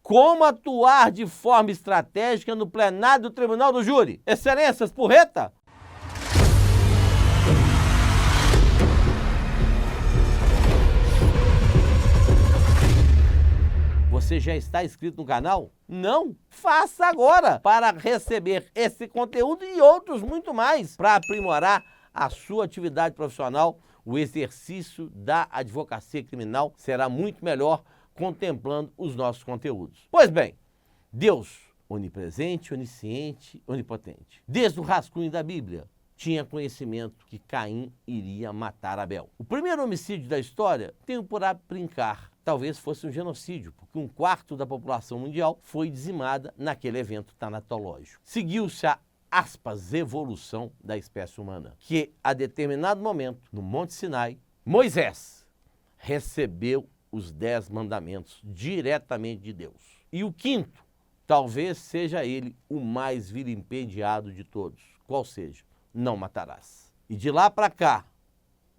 Como atuar de forma estratégica no plenário do Tribunal do Júri. Excelências, porreta! Você já está inscrito no canal? Não? Faça agora para receber esse conteúdo e outros muito mais para aprimorar a sua atividade profissional. O exercício da advocacia criminal será muito melhor contemplando os nossos conteúdos. Pois bem, Deus, onipresente, onisciente, onipotente, desde o rascunho da Bíblia, tinha conhecimento que Caim iria matar Abel. O primeiro homicídio da história tem por brincar. Talvez fosse um genocídio, porque 1/4 da população mundial foi dizimada naquele evento tanatológico. Seguiu-se a aspas, evolução da espécie humana, que a determinado momento, no Monte Sinai, Moisés recebeu os 10 mandamentos diretamente de Deus. E o 5º, talvez seja ele o mais vilipendiado de todos, qual seja, não matarás. E de lá para cá,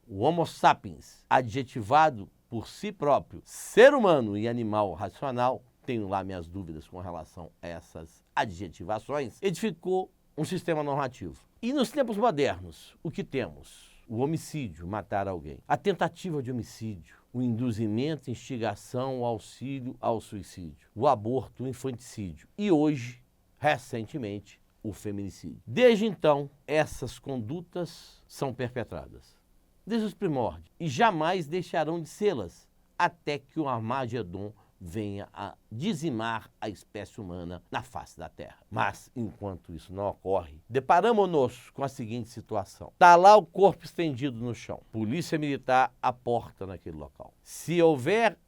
o Homo sapiens, adjetivado por si próprio, ser humano e animal racional, tenho lá minhas dúvidas com relação a essas adjetivações, edificou um sistema normativo. E nos tempos modernos, o que temos? O homicídio, matar alguém. A tentativa de homicídio, o induzimento, instigação, o auxílio ao suicídio. O aborto, o infanticídio. E hoje, recentemente, o feminicídio. Desde então, essas condutas são perpetradas. Desde os primórdios. E jamais deixarão de sê-las, até que o Armagedon venha a dizimar a espécie humana na face da Terra. Mas, enquanto isso não ocorre, deparamos-nos com a seguinte situação. Está lá o corpo estendido no chão. Polícia Militar à porta naquele local. Se houver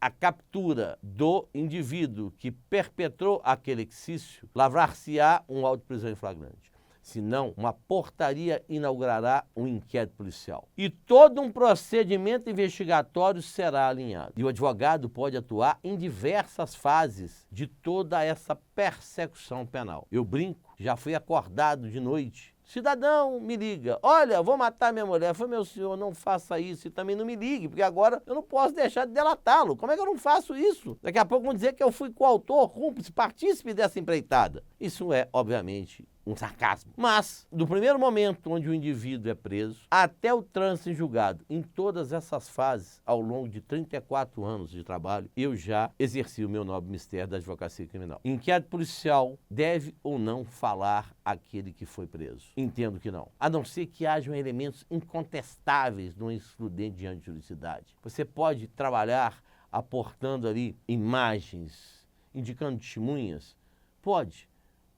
a captura do indivíduo que perpetrou aquele exercício, lavrar-se-á um auto de prisão em flagrante. Senão, uma portaria inaugurará um inquérito policial. E todo um procedimento investigatório será alinhado. E o advogado pode atuar em diversas fases de toda essa persecução penal. Eu brinco, já fui acordado de noite. Cidadão, me liga. Olha, vou matar minha mulher. Foi, meu senhor, não faça isso e também não me ligue, porque agora eu não posso deixar de delatá-lo. Como é que eu não faço isso? Daqui a pouco vão dizer que eu fui coautor, cúmplice, partícipe dessa empreitada. Isso é, obviamente, um sarcasmo. Mas, do primeiro momento onde o indivíduo é preso, até o trânsito em julgado, em todas essas fases, ao longo de 34 anos de trabalho, eu já exerci o meu nobre mistério da advocacia criminal. Inquérito policial deve ou não falar aquele que foi preso? Entendo que não. A não ser que hajam elementos incontestáveis de uma excludente de juridicidade. Você pode trabalhar aportando ali imagens, indicando testemunhas? Pode.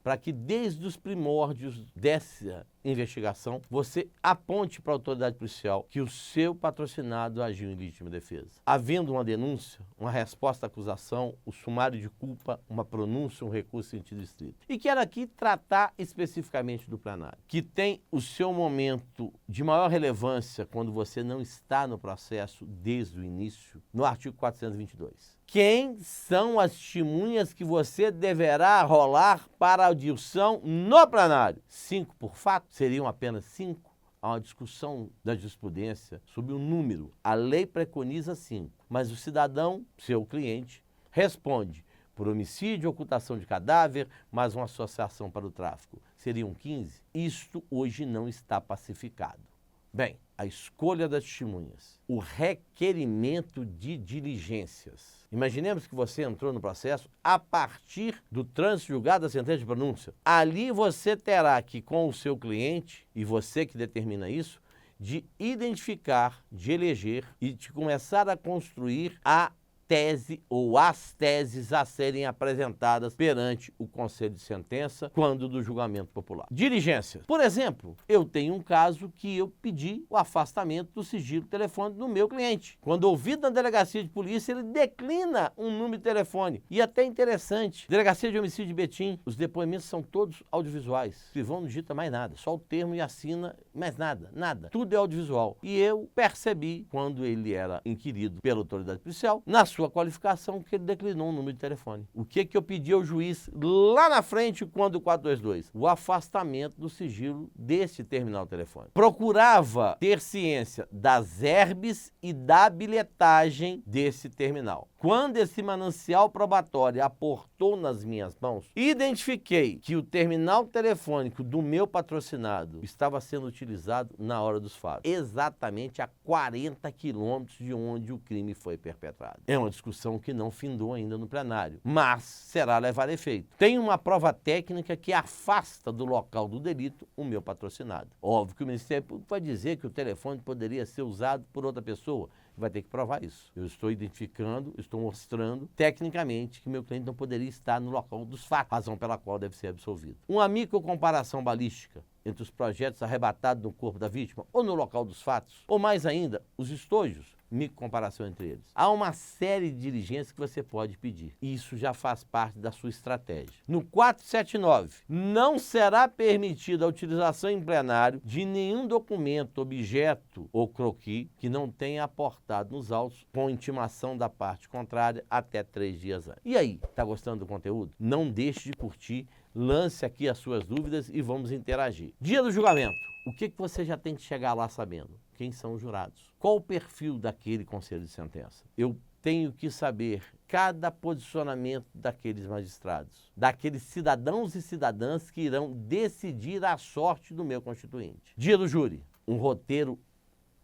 Para que desde os primórdios dessa investigação, você aponte para a autoridade policial que o seu patrocinado agiu em legítima defesa. Havendo uma denúncia, uma resposta à acusação, o sumário de culpa, uma pronúncia, um recurso em sentido estrito. E quero aqui tratar especificamente do plenário, que tem o seu momento de maior relevância quando você não está no processo desde o início, no artigo 422. Quem são as testemunhas que você deverá rolar para a audição no plenário? 5 por fato? Seriam apenas 5? Há uma discussão da jurisprudência sobre o número. A lei preconiza 5, mas o cidadão, seu cliente, responde por homicídio, ocultação de cadáver, mais uma associação para o tráfico. Seriam 15? Isto hoje não está pacificado. Bem, a escolha das testemunhas, o requerimento de diligências. Imaginemos que você entrou no processo a partir do trânsito julgado da sentença de pronúncia. Ali você terá que, com o seu cliente, e você que determina isso, de identificar, de eleger e de começar a construir a tese ou as teses a serem apresentadas perante o Conselho de Sentença quando do julgamento popular. Diligências. Por exemplo, eu tenho um caso que eu pedi o afastamento do sigilo telefônico do meu cliente. Quando ouvido na delegacia de polícia, ele declina um número de telefone. E até interessante, delegacia de homicídio de Betim, os depoimentos são todos audiovisuais. O escrivão não digita mais nada, só o termo e assina, mais nada, nada. Tudo é audiovisual. E eu percebi, quando ele era inquirido pela autoridade policial, na sua sua qualificação que ele declinou um número de telefone. O que eu pedi ao juiz lá na frente quando o 422? O afastamento do sigilo desse terminal telefônico. Procurava ter ciência das herbes e da bilhetagem desse terminal. Quando esse manancial probatório aportou nas minhas mãos, identifiquei que o terminal telefônico do meu patrocinado estava sendo utilizado na hora dos fatos, exatamente a 40 quilômetros de onde o crime foi perpetrado. É uma discussão que não findou ainda no plenário, mas será levar a efeito. Tem uma prova técnica que afasta do local do delito o meu patrocinado. Óbvio que o Ministério Público vai dizer que o telefone poderia ser usado por outra pessoa. Vai ter que provar isso. Eu estou identificando, estou mostrando tecnicamente que meu cliente não poderia estar no local dos fatos, razão pela qual deve ser absolvido. Uma microcomparação balística entre os projetos arrebatados no corpo da vítima ou no local dos fatos, ou mais ainda, os estojos, microcomparação entre eles. Há uma série de diligências que você pode pedir. Isso já faz parte da sua estratégia. No 479, não será permitida a utilização em plenário de nenhum documento, objeto ou croquis que não tenha aportado nos autos com intimação da parte contrária até 3 dias antes. E aí, tá gostando do conteúdo? Não deixe de curtir, lance aqui as suas dúvidas e vamos interagir. Dia do julgamento. O que você já tem que chegar lá sabendo? Quem são os jurados? Qual o perfil daquele conselho de sentença? Eu tenho que saber cada posicionamento daqueles magistrados, daqueles cidadãos e cidadãs que irão decidir a sorte do meu constituinte. Dia do júri. Um roteiro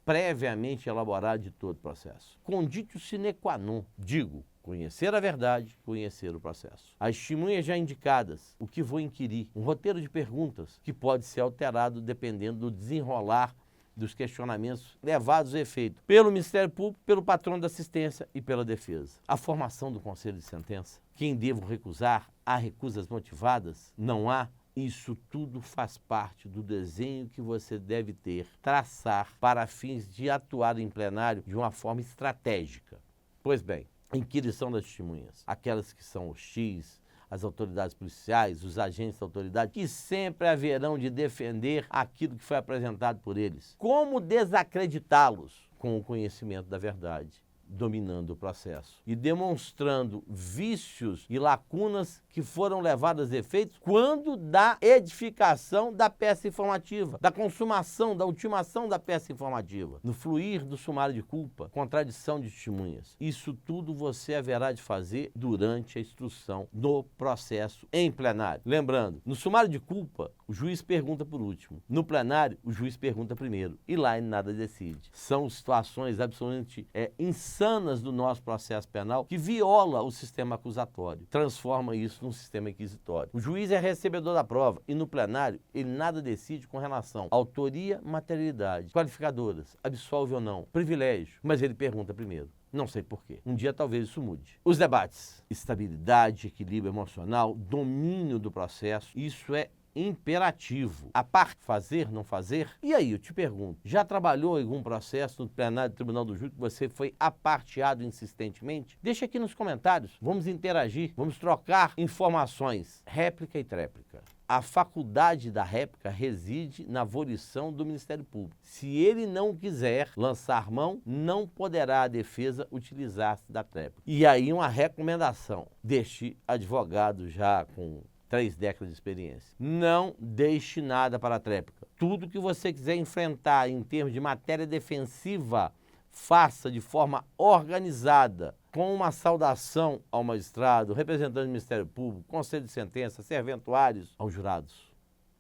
previamente elaborado de todo o processo. Conditio sine qua non, digo, conhecer a verdade, conhecer o processo. As testemunhas já indicadas, o que vou inquirir. Um roteiro de perguntas que pode ser alterado dependendo do desenrolar dos questionamentos levados a efeito pelo Ministério Público, pelo patrono da assistência e pela defesa. A formação do conselho de sentença, quem devo recusar, há recusas motivadas, não há. Isso tudo faz parte do desenho que você deve traçar para fins de atuar em plenário de uma forma estratégica. Pois bem, inquirição das testemunhas, aquelas que são hostis, as autoridades policiais, os agentes da autoridade, que sempre haverão de defender aquilo que foi apresentado por eles. Como desacreditá-los? Com o conhecimento da verdade, dominando o processo e demonstrando vícios e lacunas que foram levadas a efeitos quando da edificação da peça informativa, da consumação, da ultimação da peça informativa, no fluir do sumário de culpa, contradição de testemunhas. Isso tudo você haverá de fazer durante a instrução do processo em plenário. Lembrando, no sumário de culpa, o juiz pergunta por último. No plenário, o juiz pergunta primeiro. E lá ele nada decide. São situações absolutamente insanas do nosso processo penal que viola o sistema acusatório, transforma isso num sistema inquisitório. O juiz é recebedor da prova e no plenário ele nada decide com relação à autoria, materialidade, qualificadoras, absolve ou não, privilégio, mas ele pergunta primeiro. Não sei porquê. Um dia talvez isso mude. Os debates, estabilidade, equilíbrio emocional, domínio do processo, isso é imperativo. A parte fazer, não fazer? E aí, eu te pergunto, já trabalhou em algum processo no plenário do Tribunal do Júri que você foi aparteado insistentemente? Deixa aqui nos comentários, vamos interagir, vamos trocar informações. Réplica e tréplica. A faculdade da réplica reside na volição do Ministério Público. Se ele não quiser lançar mão, não poderá a defesa utilizar-se da tréplica. E aí uma recomendação deste advogado já com 3 décadas de experiência. Não deixe nada para a tréplica. Tudo que você quiser enfrentar em termos de matéria defensiva, faça de forma organizada, com uma saudação ao magistrado, representante do Ministério Público, conselho de sentença, serventuários, aos jurados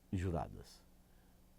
e juradas,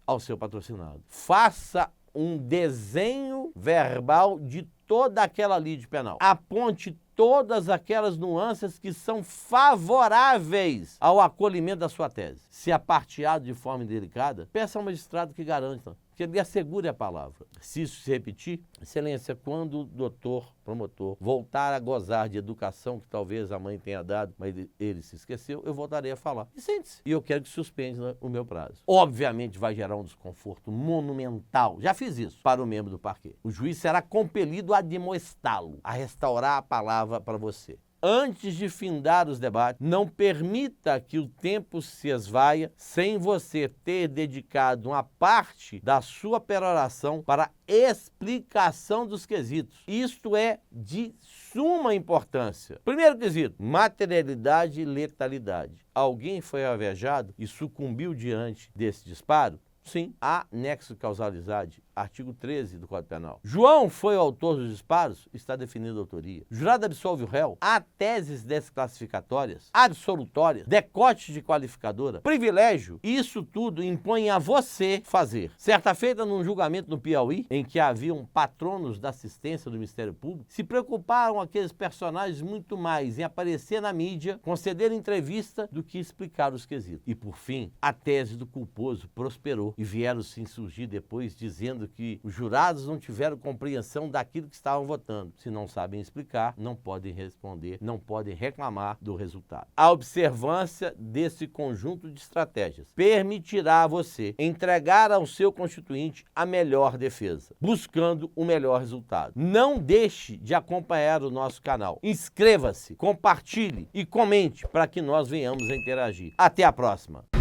ao seu patrocinado. Faça um desenho verbal de toda aquela lide penal. Aponte todas aquelas nuances que são favoráveis ao acolhimento da sua tese. Se aparteado de forma indelicada, peça ao magistrado que garanta, que ele assegure a palavra. Se isso se repetir, excelência, quando o doutor promotor voltar a gozar de educação que talvez a mãe tenha dado, mas ele se esqueceu, eu voltarei a falar. E sente-se. E eu quero que suspenda o meu prazo. Obviamente vai gerar um desconforto monumental. Já fiz isso para o membro do parquê. O juiz será compelido a demoestá-lo, a restaurar a palavra para você. antes de findar os debates. Não permita que o tempo se esvaia sem você ter dedicado uma parte da sua peroração para explicação dos quesitos. Isto é de suma importância. Primeiro quesito, materialidade e letalidade. Alguém foi alvejado e sucumbiu diante desse disparo? Sim, há nexo de causalidade, artigo 13 do Código Penal. João foi o autor dos disparos? Está definida a autoria. O jurado absolve o réu? Há teses desclassificatórias, absolutórias, decote de qualificadora, privilégio. Isso tudo impõe a você fazer. Certa feita, num julgamento no Piauí, em que haviam patronos da assistência do Ministério Público, se preocuparam aqueles personagens muito mais em aparecer na mídia, conceder entrevista, do que explicar os quesitos. E, por fim, a tese do culposo prosperou e vieram se insurgir depois dizendo que os jurados não tiveram compreensão daquilo que estavam votando. Se não sabem explicar, não podem responder, não podem reclamar do resultado. A observância desse conjunto de estratégias permitirá a você entregar ao seu constituinte a melhor defesa, buscando o melhor resultado. Não deixe de acompanhar o nosso canal. Inscreva-se, compartilhe e comente para que nós venhamos a interagir. Até a próxima!